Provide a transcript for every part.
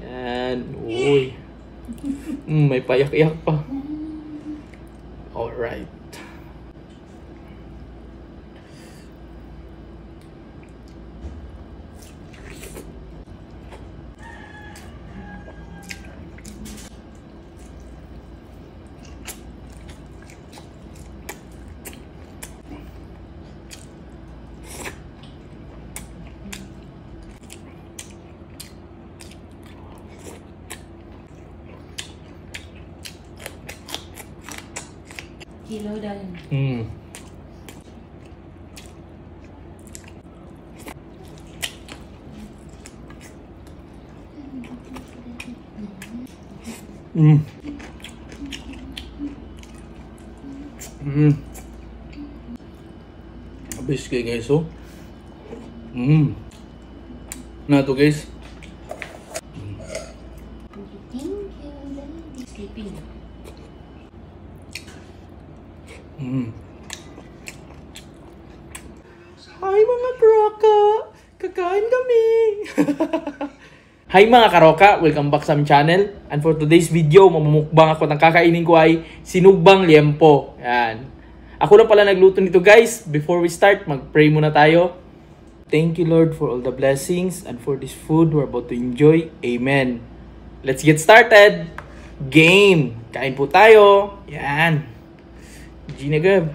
Yan. Uy. May payak-iyak pa. Alright. Kilo daw yun. Abis kayo guys, oh. Na to guys. Thank you. Sleeping. Hi mga karoka! Kakain kami! Hi mga karoka! Welcome back sa aming channel. And for today's video, mamumukbang ako ng kakainin ko ay sinugbang liempo. Yan. Ako lang pala nagluto nito guys. Before we start, mag-pray muna tayo. Thank you Lord for all the blessings and for this food we're about to enjoy. Amen. Let's get started! Game! Kain po tayo. Yan. Gina Gab.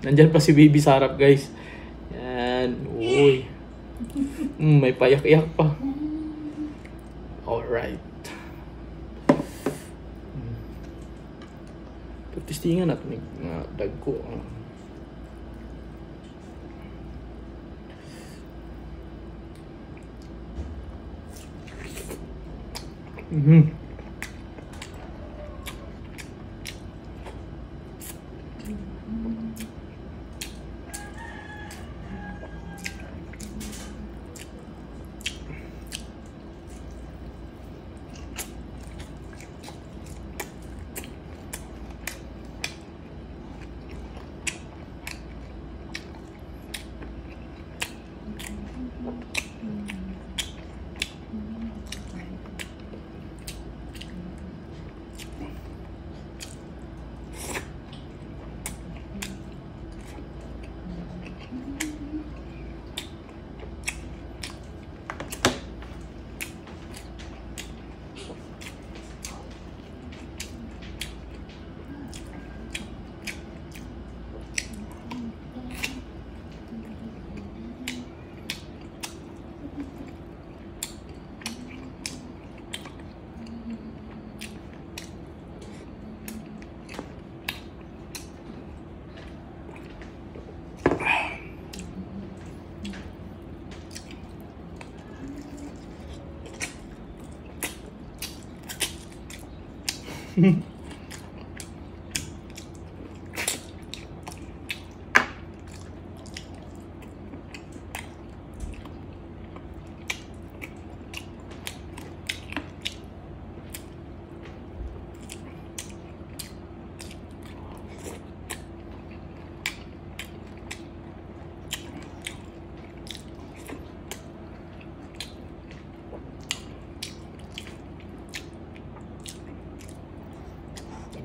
Nandyan pa si baby sa harap guys. Yan. Uy. May payak-iyak pa. Alright. Pagtistingan natin ng dagko.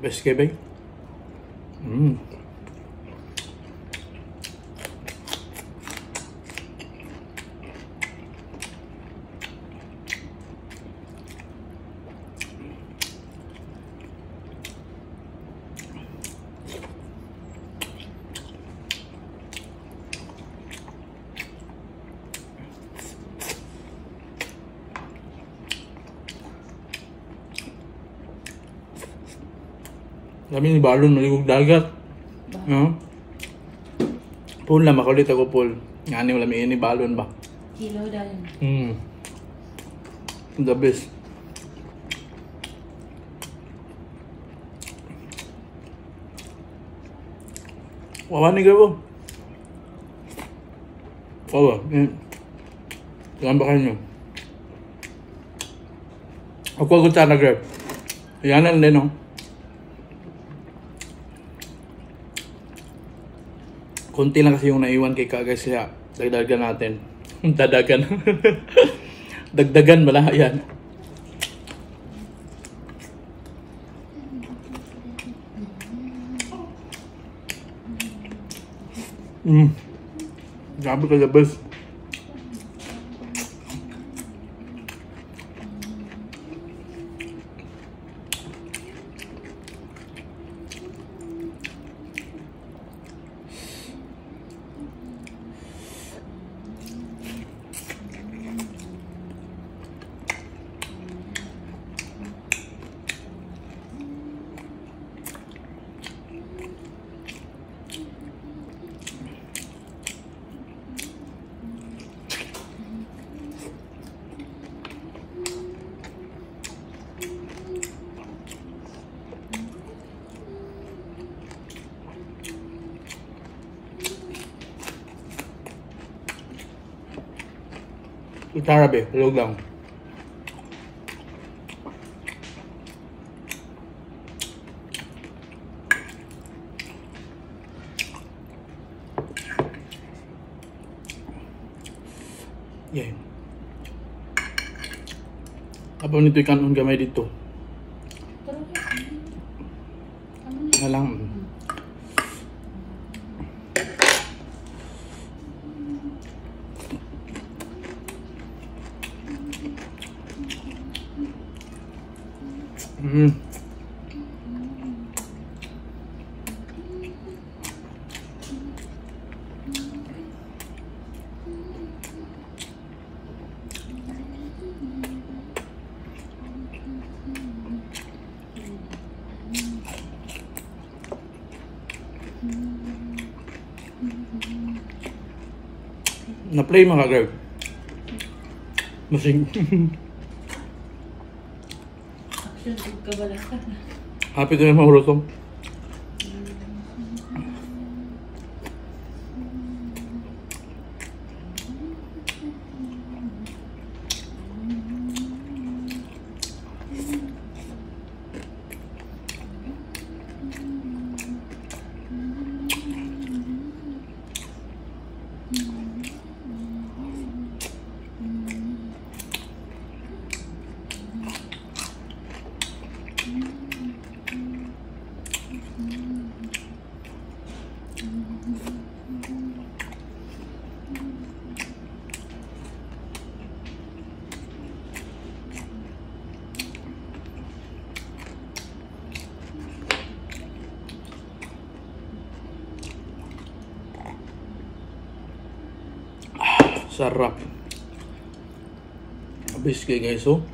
Best kayo ba? Kami ni balon maligog dagat. No? Pool na makulit ako pool. Ngani wala mi ini balon ba. Kilo daw yun. The best. Wawan ni gabo. Wawa. Yan ba kayo? Ako sana grab. Yan na din no. Konti lang kasi yung naiwan kay Kagay siya. Dagdagan natin. Dadagan. Dagdagan bala, yan. Grabe ka labas. Itara be, hulog lang. Yeah. Abang nito ikan gamay dito. Nga lang. Na-play mga girl. Masing. Action, kabala ka na. Happy ko na mahulotong. Sarap. Habis kayo guys, oh.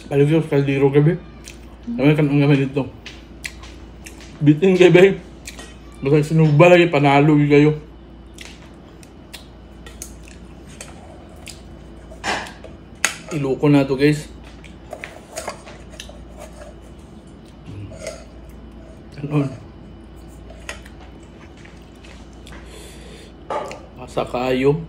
Balik ko sa kaldero gabi. Kami kan ang gamay dito. Bitin gabi. Basta sinugba lagi, panalo kayo. Iloko na to guys. Ganon. Masa kayo.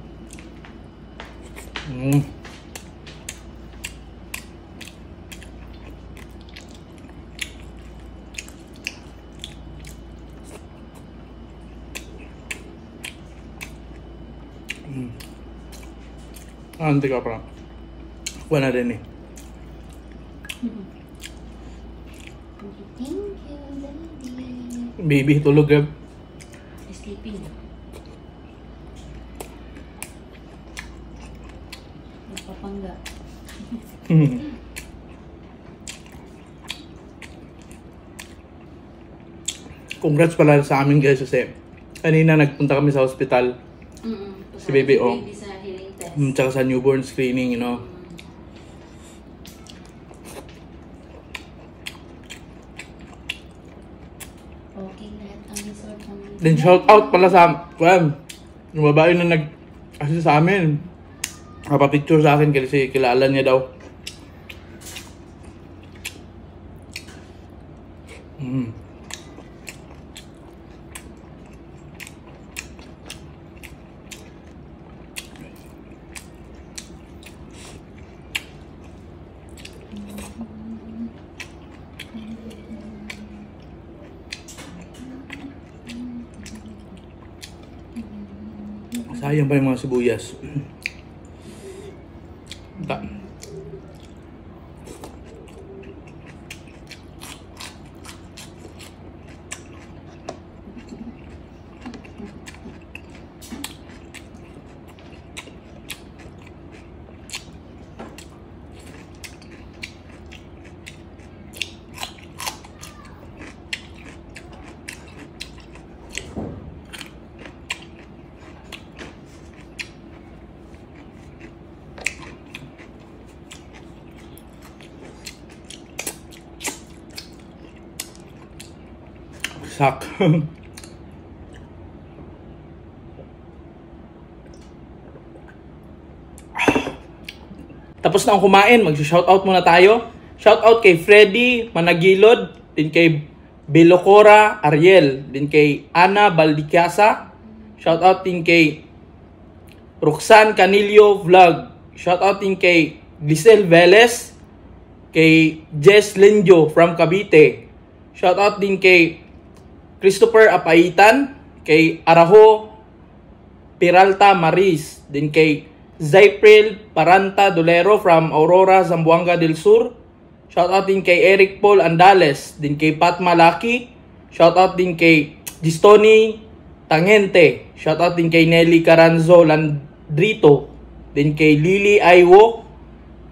Nanti ka pa. Wala din eh. Thank you, baby. Baby, tulog gab. Sleeping. Nagpapangga. Congrats pala sa amin guys kasi kanina nagpunta kami sa hospital. Si baby oh. Sa hearing test. Tsaka sa newborn screening, you know. Okay, lahat ang resort ng... Then shout out pala sa yung babae na nag-assist sa amin. Napapicture sa akin kasi kilala niya daw. Sayang pa yung mga sibuyas. Sak. Tapos na akong kumain, mag-shoutout muna tayo. Shoutout kay Freddy Managilod, din kay Belocora Ariel, din kay Ana Baldikiasa. Shoutout din kay Roxanne Canillo Vlog. Shoutout din kay Giselle Velez, kay Jess Lenjo from Cavite. Shoutout din kay Christopher Apaitan, kay Araho Peralta Maris, din kay Zypril Paranta Dolero from Aurora, Zamboanga del Sur. Shoutout din kay Eric Paul Andales, din kay Pat Malaki. Shoutout din kay Gistoni Tangente. Shoutout din kay Nelly Caranzo Landrito, din kay Lily Aiwo.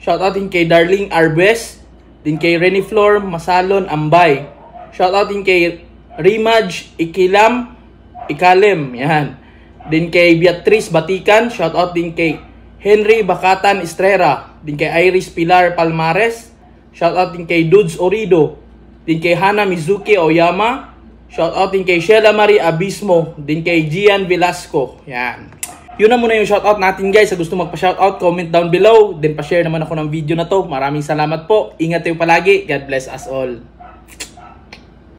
Shoutout din kay Darling Arbes, din kay Reniflor Masalon Ambay. Shoutout din kay Rimaj Ikalem, yan. Din kay Beatrice Batikan, shoutout din kay Henry Bakatan Estrera, din kay Iris Pilar Palmares, shoutout din kay Dudes Orido, din kay Hana Mizuki Oyama, shoutout din kay Sheila Marie Abismo, din kay Gian Velasco, yan. Yun na muna yung shoutout natin guys. Sa gusto magpa-shoutout, comment down below, then pa-share naman ako ng video na to. Maraming salamat po. Ingat kayo palagi. God bless us all.